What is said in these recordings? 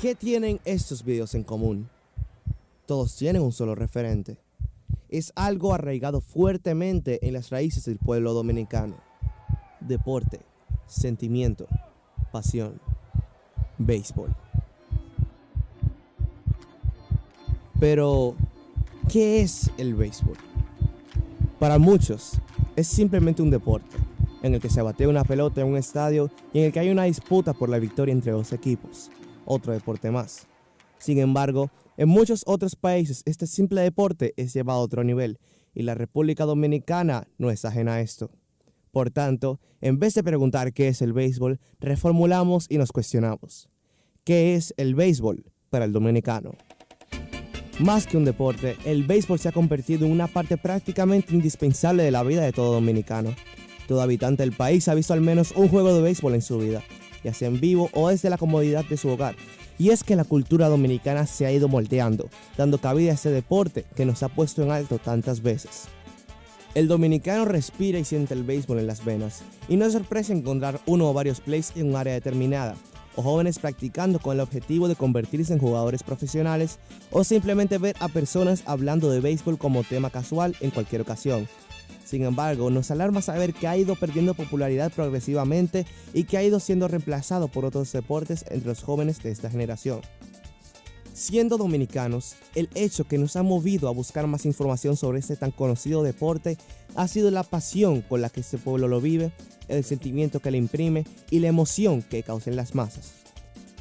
¿Qué tienen estos videos en común? Todos tienen un solo referente. Es algo arraigado fuertemente en las raíces del pueblo dominicano. Deporte, sentimiento, pasión, béisbol. Pero, ¿qué es el béisbol? Para muchos, es simplemente un deporte, en el que se batea una pelota en un estadio y en el que hay una disputa por la victoria entre dos equipos. Otro deporte más. Sin embargo, en muchos otros países este simple deporte es llevado a otro nivel y la República Dominicana no es ajena a esto. Por tanto, en vez de preguntar qué es el béisbol, reformulamos y nos cuestionamos. ¿Qué es el béisbol para el dominicano? Más que un deporte, el béisbol se ha convertido en una parte prácticamente indispensable de la vida de todo dominicano. Todo habitante del país ha visto al menos un juego de béisbol en su vida, ya sea en vivo o desde la comodidad de su hogar. Y es que la cultura dominicana se ha ido moldeando, dando cabida a este deporte que nos ha puesto en alto tantas veces. El dominicano respira y siente el béisbol en las venas, y no es sorpresa encontrar uno o varios plays en un área determinada, o jóvenes practicando con el objetivo de convertirse en jugadores profesionales, o simplemente ver a personas hablando de béisbol como tema casual en cualquier ocasión. Sin embargo, nos alarma saber que ha ido perdiendo popularidad progresivamente y que ha ido siendo reemplazado por otros deportes entre los jóvenes de esta generación. Siendo dominicanos, el hecho que nos ha movido a buscar más información sobre este tan conocido deporte ha sido la pasión con la que este pueblo lo vive, el sentimiento que le imprime y la emoción que causa en las masas.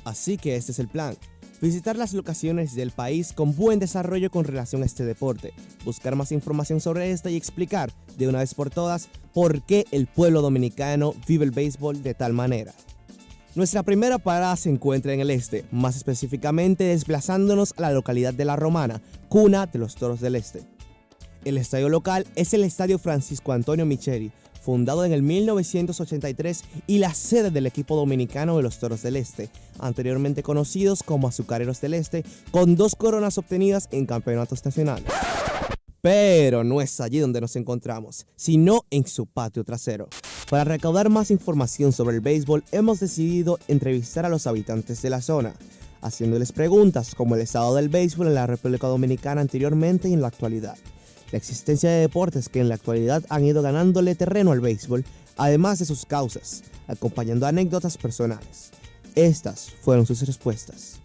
Así que este es el plan: visitar las locaciones del país con buen desarrollo con relación a este deporte, buscar más información sobre este y explicar de una vez por todas por qué el pueblo dominicano vive el béisbol de tal manera. Nuestra primera parada se encuentra en el este, más específicamente desplazándonos a la localidad de La Romana, cuna de los Toros del Este. El estadio local es el Estadio Francisco Antonio Micheli, fundado en el 1983 y la sede del equipo dominicano de los Toros del Este, anteriormente conocidos como Azucareros del Este, con 2 coronas obtenidas en campeonatos nacionales. Pero no es allí donde nos encontramos, sino en su patio trasero. Para recaudar más información sobre el béisbol, hemos decidido entrevistar a los habitantes de la zona, haciéndoles preguntas como el estado del béisbol en la República Dominicana anteriormente y en la actualidad, la existencia de deportes que en la actualidad han ido ganándole terreno al béisbol, además de sus causas, acompañando anécdotas personales. Estas fueron sus respuestas.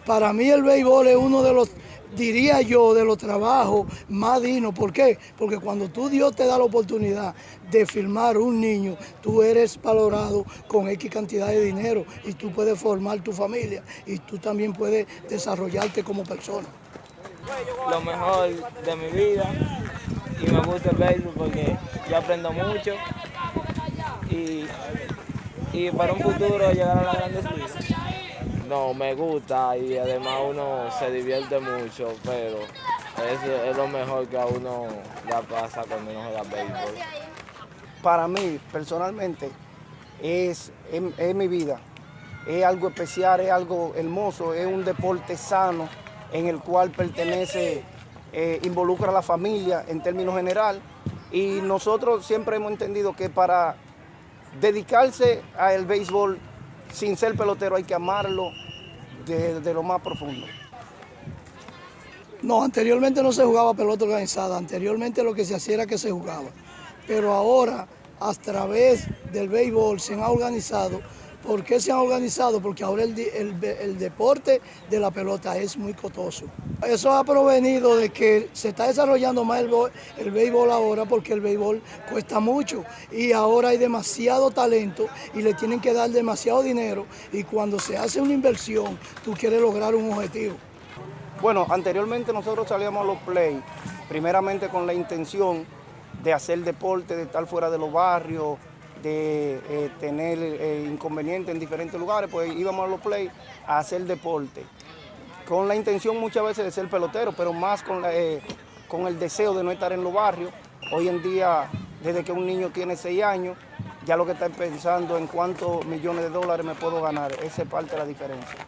Para mí el béisbol es uno de los, diría yo, de los trabajos más dignos. ¿Por qué? Porque cuando Dios te da la oportunidad de filmar un niño, tú eres valorado con X cantidad de dinero y tú puedes formar tu familia y tú también puedes desarrollarte como persona. Lo mejor de mi vida y me gusta el béisbol porque yo aprendo mucho y para un futuro llegar a las grandes ligas. No, me gusta y además uno se divierte mucho, pero es lo mejor que a uno le pasa cuando uno juega béisbol. Para mí, personalmente, es mi vida. Es algo especial, es algo hermoso, es un deporte sano en el cual pertenece, involucra a la familia en términos general. Y nosotros siempre hemos entendido que para dedicarse al béisbol sin ser pelotero hay que amarlo de lo más profundo. No, anteriormente no se jugaba pelota organizada, anteriormente lo que se hacía era que se jugaba. Pero ahora, a través del béisbol se han organizado. ¿Por qué se han organizado? Porque ahora el deporte de la pelota es muy costoso. Eso ha provenido de que se está desarrollando más el béisbol ahora porque el béisbol cuesta mucho y ahora hay demasiado talento y le tienen que dar demasiado dinero y cuando se hace una inversión tú quieres lograr un objetivo. Bueno, anteriormente nosotros salíamos a los play, primeramente con la intención de hacer deporte, de estar fuera de los barrios, de tener inconvenientes en diferentes lugares, pues íbamos a los play a hacer deporte, con la intención muchas veces de ser pelotero, pero más con el deseo de no estar en los barrios. Hoy en día, desde que un niño tiene 6 años, ya lo que está pensando en cuántos millones de dólares me puedo ganar, esa es parte de la diferencia.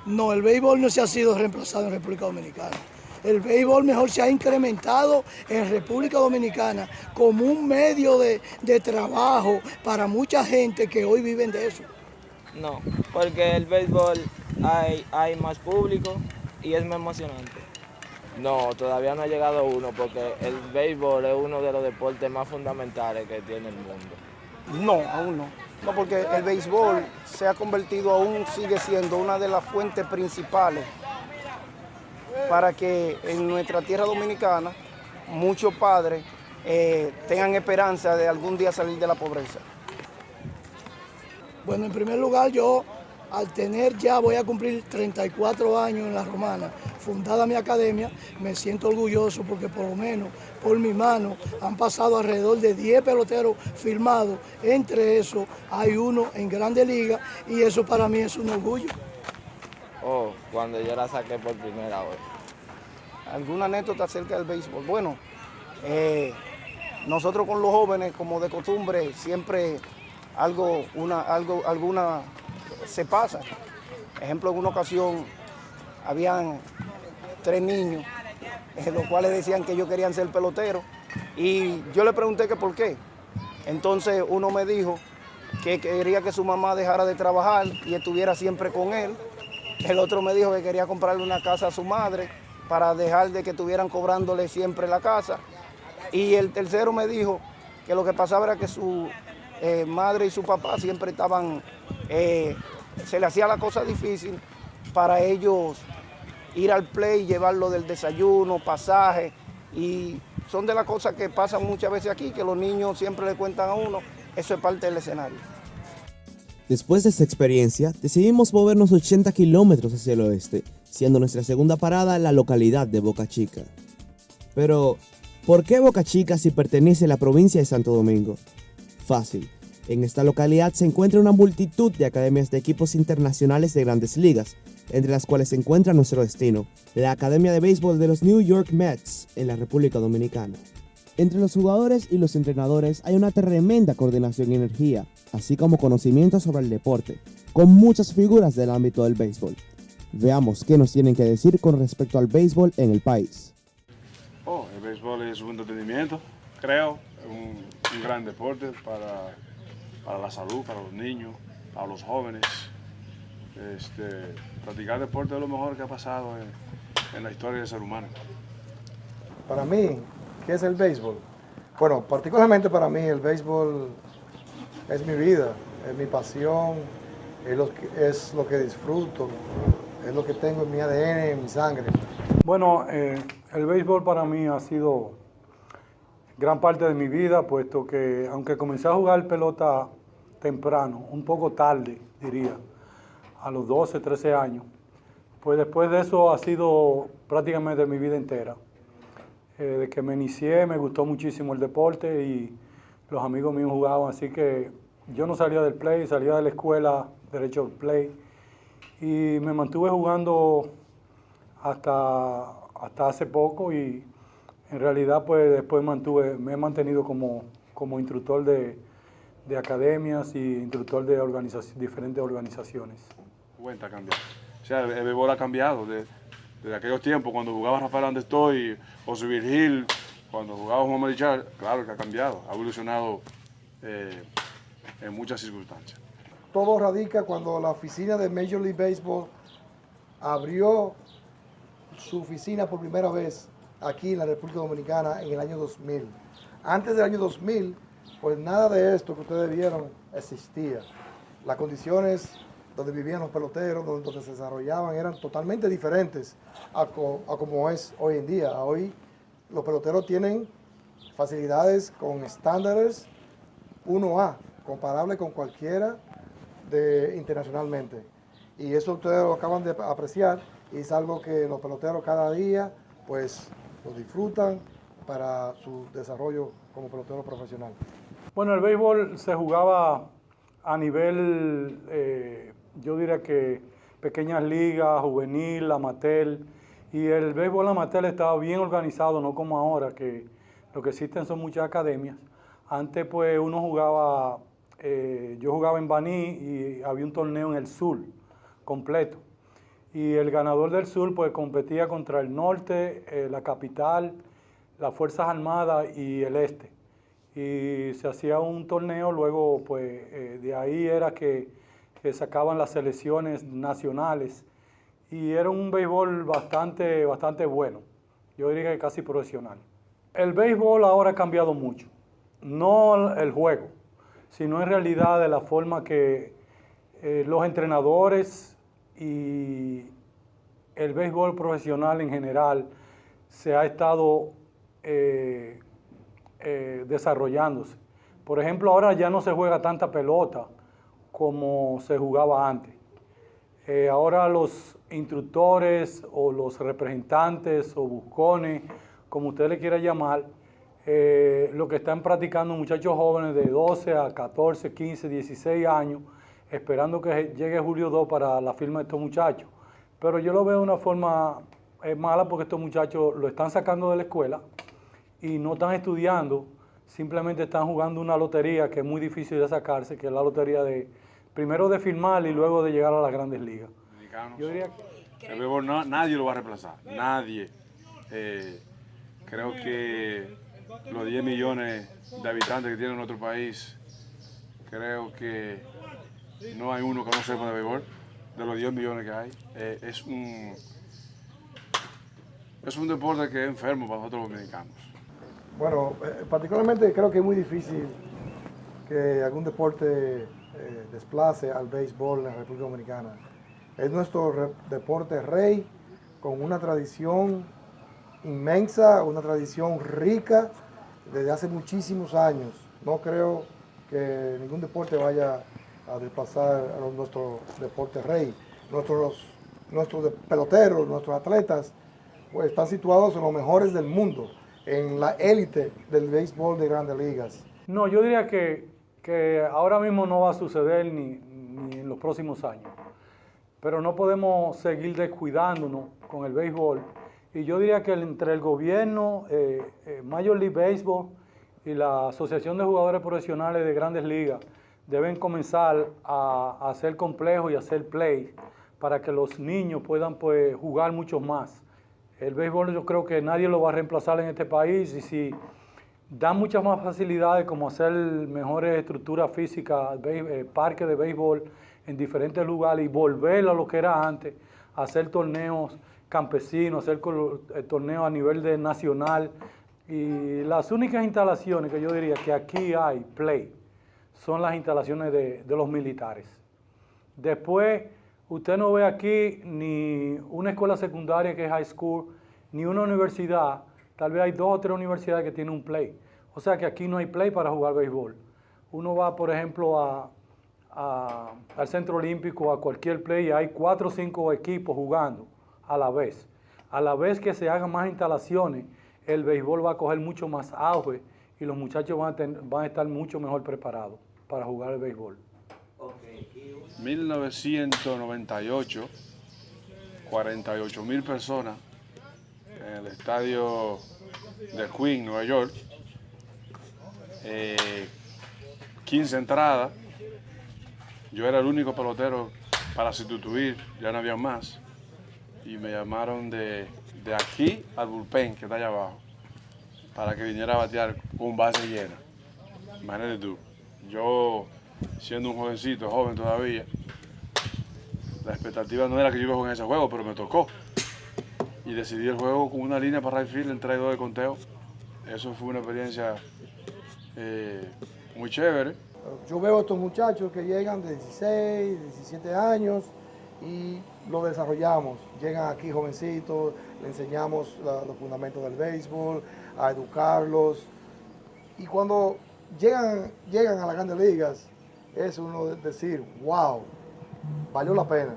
No, el béisbol no se ha sido reemplazado en República Dominicana. El béisbol mejor se ha incrementado en República Dominicana como un medio de trabajo para mucha gente que hoy viven de eso. No, porque el béisbol hay más público y es más emocionante. No, todavía no ha llegado uno porque el béisbol es uno de los deportes más fundamentales que tiene el mundo. No, aún no. No, porque el béisbol se ha convertido, aún sigue siendo una de las fuentes principales para que en nuestra tierra dominicana muchos padres tengan esperanza de algún día salir de la pobreza. Bueno, en primer lugar, yo al tener ya, voy a cumplir 34 años en La Romana, fundada mi academia, me siento orgulloso porque por lo menos por mi mano han pasado alrededor de 10 peloteros firmados. Entre esos hay uno en Grandes Ligas y eso para mí es un orgullo. Oh, cuando yo la saqué por primera vez. ¿Alguna anécdota acerca del béisbol? Bueno, nosotros con los jóvenes, como de costumbre, siempre alguna se pasa. Ejemplo, en una ocasión habían 3 niños, los cuales decían que ellos querían ser peloteros, y yo le pregunté que por qué. Entonces uno me dijo que quería que su mamá dejara de trabajar y estuviera siempre con él. El otro me dijo que quería comprarle una casa a su madre para dejar de que estuvieran cobrándole siempre la casa. Y el tercero me dijo que lo que pasaba era que su madre y su papá siempre estaban, se le hacía la cosa difícil para ellos ir al play, llevarlo del desayuno, pasaje, y son de las cosas que pasan muchas veces aquí, que los niños siempre le cuentan a uno, eso es parte del escenario. Después de esta experiencia, decidimos movernos 80 kilómetros hacia el oeste, siendo nuestra segunda parada la localidad de Boca Chica. Pero, ¿por qué Boca Chica si pertenece a la provincia de Santo Domingo? Fácil. En esta localidad se encuentra una multitud de academias de equipos internacionales de grandes ligas, entre las cuales se encuentra nuestro destino, la Academia de Béisbol de los New York Mets en la República Dominicana. Entre los jugadores y los entrenadores hay una tremenda coordinación y energía, así como conocimiento sobre el deporte, con muchas figuras del ámbito del béisbol. Veamos qué nos tienen que decir con respecto al béisbol en el país. El béisbol es un entretenimiento, creo, un gran deporte para la salud, para los niños, para los jóvenes. Practicar deporte es lo mejor que ha pasado en la historia del ser humano. Para mí, ¿qué es el béisbol? Bueno, particularmente para mí el béisbol es mi vida, es mi pasión, es lo que disfruto, es lo que tengo en mi ADN, en mi sangre. Bueno, el béisbol para mí ha sido gran parte de mi vida, puesto que aunque comencé a jugar pelota temprano, un poco tarde diría, a los 12, 13 años, pues después de eso ha sido prácticamente mi vida entera. Desde que me inicié me gustó muchísimo el deporte y los amigos míos jugaban, así que yo no salía del play, salía de la escuela derecho al play y me mantuve jugando hasta hace poco y en realidad pues después me he mantenido como instructor de academias y instructor de diferentes organizaciones. Cuenta cambiar. O sea, el béisbol ha cambiado desde aquellos tiempos cuando jugaba Rafael Andestoy o José Virgil, cuando jugaba Juan Marichal, claro que ha cambiado, ha evolucionado en muchas circunstancias. Todo radica cuando la oficina de Major League Baseball abrió su oficina por primera vez aquí en la República Dominicana en el año 2000. Antes del año 2000, pues nada de esto que ustedes vieron existía. Las condiciones donde vivían los peloteros, donde se desarrollaban, eran totalmente diferentes a como es hoy en día. Hoy los peloteros tienen facilidades con estándares 1A, comparable con cualquiera internacionalmente. Y eso ustedes lo acaban de apreciar y es algo que los peloteros cada día pues lo disfrutan para su desarrollo como pelotero profesional. Bueno, el béisbol se jugaba a nivel, yo diría que pequeñas ligas, juvenil, amateur, y el béisbol amateur estaba bien organizado, no como ahora, que lo que existen son muchas academias. Antes pues uno jugaba, yo jugaba en Baní y había un torneo en el sur completo. Y el ganador del sur pues competía contra el norte, la capital, las Fuerzas Armadas y el este. Y se hacía un torneo, luego pues de ahí era que que sacaban las selecciones nacionales y era un béisbol bastante bueno, yo diría que casi profesional. El béisbol ahora ha cambiado mucho, no el juego, sino en realidad de la forma que los entrenadores y el béisbol profesional en general se ha estado desarrollándose. Por ejemplo, ahora ya no se juega tanta pelota como se jugaba antes. Ahora los instructores o los representantes o buscones, como usted le quiera llamar, lo que están practicando muchachos jóvenes de 12 a 14, 15, 16 años, esperando que llegue julio 2 para la firma de estos muchachos. Pero yo lo veo de una forma mala porque estos muchachos lo están sacando de la escuela y no están estudiando, simplemente están jugando una lotería que es muy difícil de sacarse, que es la lotería de primero de firmar y luego de llegar a las grandes ligas. Yo diría que el béisbol nadie lo va a reemplazar, nadie. Creo que los 10 millones de habitantes que tiene nuestro país, creo que no hay uno que no sepa de béisbol, de los 10 millones que hay. Es un deporte que es enfermo para nosotros los dominicanos. Bueno, particularmente creo que es muy difícil que algún deporte desplace al béisbol en la República Dominicana. Es nuestro deporte rey, con una tradición inmensa, una tradición rica desde hace muchísimos años. No creo que ningún deporte vaya a desplazar a nuestro deporte rey. Nuestros peloteros, nuestros atletas, pues están situados en los mejores del mundo, en la élite del béisbol de Grandes Ligas. no, yo diría que ahora mismo no va a suceder ni en los próximos años. Pero no podemos seguir descuidándonos con el béisbol. Y yo diría que entre el gobierno, Major League Baseball y la Asociación de Jugadores Profesionales de Grandes Ligas deben comenzar a hacer complejos y hacer play para que los niños puedan pues, jugar mucho más. El béisbol yo creo que nadie lo va a reemplazar en este país y si dan muchas más facilidades como hacer mejores estructuras físicas, parques de béisbol en diferentes lugares y volver a lo que era antes, hacer torneos campesinos, hacer torneos a nivel nacional. Y las únicas instalaciones que yo diría que aquí hay play son las instalaciones de los militares. Después, usted no ve aquí ni una escuela secundaria que es high school, ni una universidad. Tal vez hay 2 o 3 universidades que tienen un play. O sea que aquí no hay play para jugar béisbol. Uno va, por ejemplo, al Centro Olímpico, a cualquier play, y hay 4 o 5 equipos jugando a la vez. A la vez que se hagan más instalaciones, el béisbol va a coger mucho más auge y los muchachos van a estar mucho mejor preparados para jugar el béisbol. 1998, 48,000 personas en el estadio de Queens, Nueva York, 15 entradas. Yo era el único pelotero para sustituir, ya no había más. Y me llamaron de aquí al bullpen, que está allá abajo, para que viniera a batear con base llena. Imagínate tú, yo siendo un jovencito, joven todavía, la expectativa no era que yo iba a jugar en ese juego, pero me tocó. Y decidí el juego con una línea para right field en 3-2 de conteo. Eso fue una experiencia muy chévere. Yo veo a estos muchachos que llegan de 16, 17 años y lo desarrollamos. Llegan aquí jovencitos, le enseñamos los fundamentos del béisbol, a educarlos. Y cuando llegan a las grandes ligas, es uno decir, wow, valió la pena.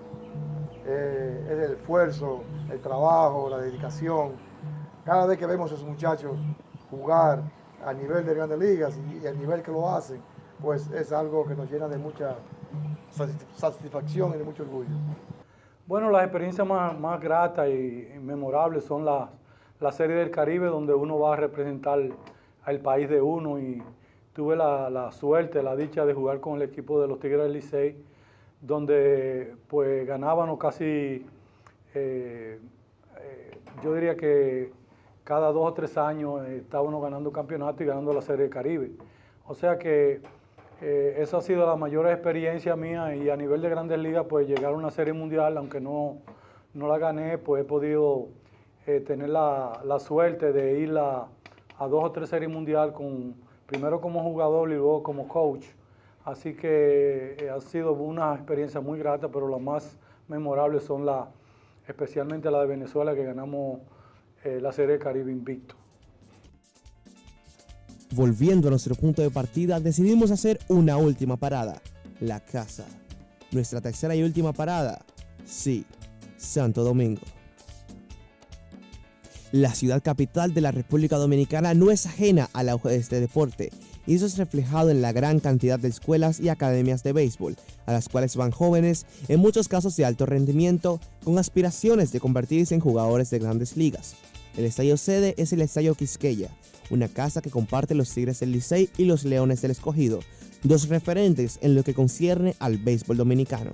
Es el esfuerzo, el trabajo, la dedicación. Cada vez que vemos a esos muchachos jugar a nivel de grandes ligas y al nivel que lo hacen, pues es algo que nos llena de mucha satisfacción y de mucho orgullo. Bueno, las experiencias más gratas y memorables son la Serie del Caribe, donde uno va a representar al país de uno, y tuve la suerte, la dicha de jugar con el equipo de los Tigres del Licey, donde pues ganábamos casi, yo diría que cada 2 o 3 años estábamos ganando campeonato y ganando la Serie del Caribe. O sea que Esa ha sido la mayor experiencia mía y a nivel de Grandes Ligas, pues llegar a una serie mundial, aunque no la gané, pues he podido tener la suerte de ir a 2 o 3 series mundial, primero como jugador y luego como coach. Así que ha sido una experiencia muy grata, pero las más memorables son especialmente la de Venezuela, que ganamos la Serie Caribe invicto. Volviendo a nuestro punto de partida, decidimos hacer una última parada, la casa. Nuestra tercera y última parada, sí, Santo Domingo. La ciudad capital de la República Dominicana no es ajena al auge de este deporte, y eso es reflejado en la gran cantidad de escuelas y academias de béisbol, a las cuales van jóvenes, en muchos casos de alto rendimiento, con aspiraciones de convertirse en jugadores de grandes ligas. El estadio sede es el Estadio Quisqueya, una casa que comparte los Tigres del Licey y los Leones del Escogido, dos referentes en lo que concierne al béisbol dominicano.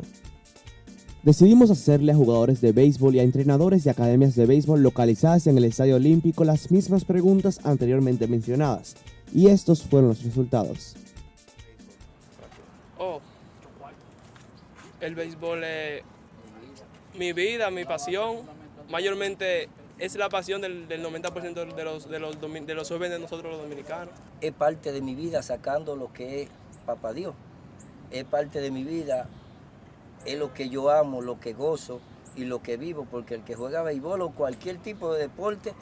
Decidimos hacerle a jugadores de béisbol y a entrenadores de academias de béisbol localizadas en el Estadio Olímpico las mismas preguntas anteriormente mencionadas, y estos fueron los resultados. El béisbol es mi vida, mi pasión, mayormente es la pasión del 90% de los jóvenes de nosotros los dominicanos. Es parte de mi vida sacando lo que es Papá Dios. Es parte de mi vida, es lo que yo amo, lo que gozo y lo que vivo, porque el que juega béisbol o cualquier tipo de deporte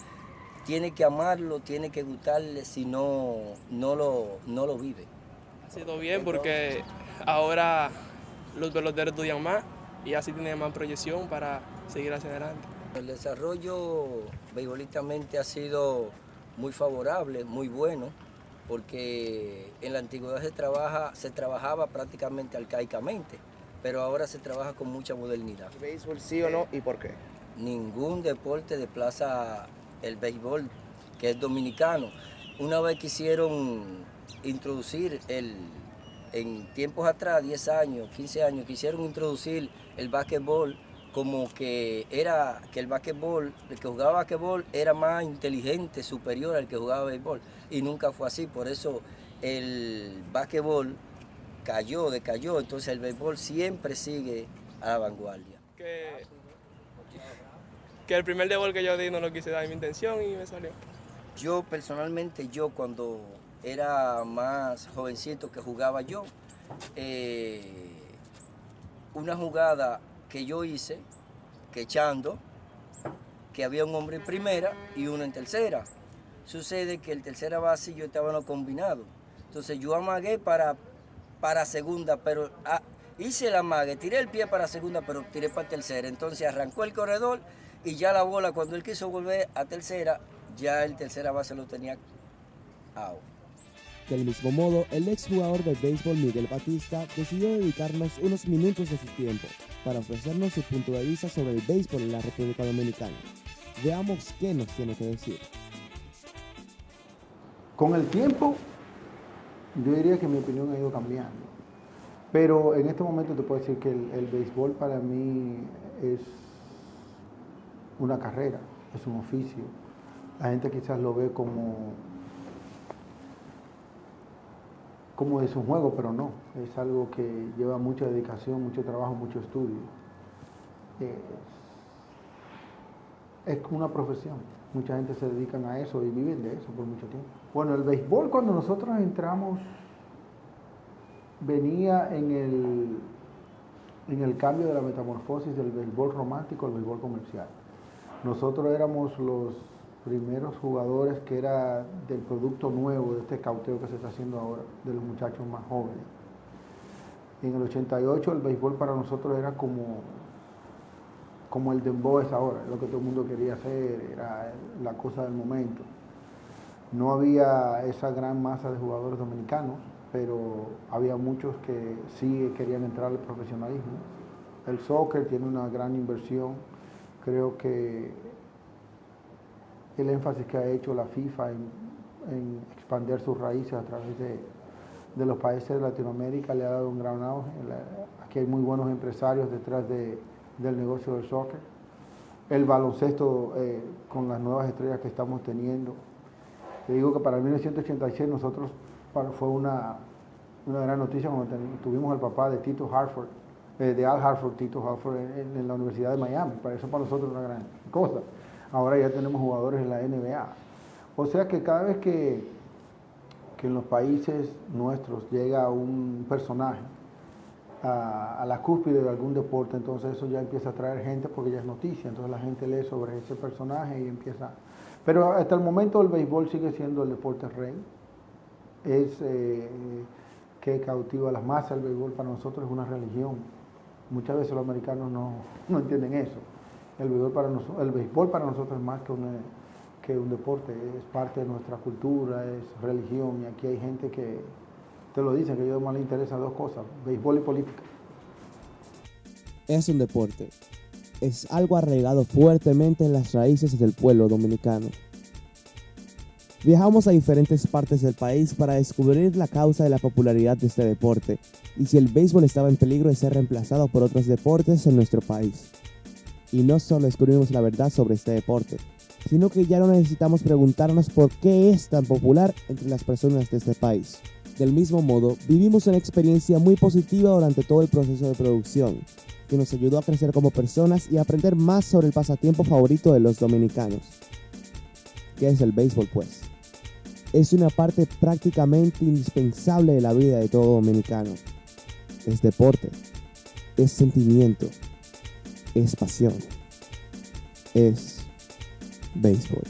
tiene que amarlo, tiene que gustarle, si no lo vive. Ha sido bien porque ahora los peloteros estudian más y así tienen más proyección para seguir hacia adelante. El desarrollo beisbolistamente ha sido muy favorable, muy bueno, porque en la antigüedad se trabajaba prácticamente arcaicamente, pero ahora se trabaja con mucha modernidad. ¿Béisbol sí o no y por qué? Ningún deporte desplaza el béisbol, que es dominicano. Una vez quisieron introducir en tiempos atrás, 10 años, 15 años, quisieron introducir el básquetbol como que el básquetbol, el que jugaba básquetbol era más inteligente, superior al que jugaba béisbol, y nunca fue así. Por eso el básquetbol decayó, entonces el béisbol siempre sigue a la vanguardia. Que el primer debol que yo di no lo quise dar en mi intención y me salió. Yo personalmente, cuando era más jovencito que jugaba yo, una jugada que yo hice, que echando, que había un hombre en primera y uno en tercera. Sucede que el tercera base yo estaba en lo combinado. Entonces yo amagué para segunda, pero hice el amague, tiré el pie para segunda, pero tiré para tercera. Entonces arrancó el corredor y ya la bola, cuando él quiso volver a tercera, ya el tercera base lo tenía out. Del mismo modo, el exjugador de béisbol Miguel Batista decidió dedicarnos unos minutos de su tiempo para ofrecernos su punto de vista sobre el béisbol en la República Dominicana. Veamos qué nos tiene que decir. Con el tiempo, yo diría que mi opinión ha ido cambiando. Pero en este momento te puedo decir que el béisbol para mí es una carrera, es un oficio. La gente quizás lo ve como es un juego, pero no. Es algo que lleva mucha dedicación, mucho trabajo, mucho estudio. Es una profesión. Mucha gente se dedica a eso y viven de eso por mucho tiempo. Bueno, el béisbol cuando nosotros entramos venía en el cambio de la metamorfosis del béisbol romántico al béisbol comercial. Nosotros éramos los primeros jugadores que era del producto nuevo, de este cauteo que se está haciendo ahora, de los muchachos más jóvenes. En el 88 el béisbol para nosotros era como el dembow es ahora, lo que todo el mundo quería hacer, era la cosa del momento. No había esa gran masa de jugadores dominicanos, pero había muchos que sí querían entrar al profesionalismo. El soccer tiene una gran inversión, creo que el énfasis que ha hecho la FIFA en expandir sus raíces a través de los países de Latinoamérica le ha dado un gran auge. Aquí hay muy buenos empresarios detrás del negocio del soccer. El baloncesto con las nuevas estrellas que estamos teniendo. Te digo que para 1986 nosotros fue una gran noticia cuando tuvimos al papá de Tito Hartford, de Al Hartford, Tito Hartford en la Universidad de Miami. Para eso para nosotros es una gran cosa. Ahora ya tenemos jugadores en la NBA. O sea que cada vez que en los países nuestros llega un personaje a la cúspide de algún deporte, entonces eso ya empieza a traer gente porque ya es noticia, entonces la gente lee sobre ese personaje y empieza. Pero hasta el momento el béisbol sigue siendo el deporte rey, es que cautiva a las masas. El béisbol para nosotros es una religión. Muchas veces los americanos no entienden eso. El béisbol para nosotros es más que un deporte, es parte de nuestra cultura, es religión, y aquí hay gente que te lo dicen, que a ellos más les interesan dos cosas, béisbol y política. Es un deporte, es algo arraigado fuertemente en las raíces del pueblo dominicano. Viajamos a diferentes partes del país para descubrir la causa de la popularidad de este deporte y si el béisbol estaba en peligro de ser reemplazado por otros deportes en nuestro país. Y no solo descubrimos la verdad sobre este deporte, sino que ya no necesitamos preguntarnos por qué es tan popular entre las personas de este país. Del mismo modo, vivimos una experiencia muy positiva durante todo el proceso de producción, que nos ayudó a crecer como personas y a aprender más sobre el pasatiempo favorito de los dominicanos. ¿Qué es el béisbol, pues? Es una parte prácticamente indispensable de la vida de todo dominicano. Es deporte, es sentimiento, es pasión, es béisbol.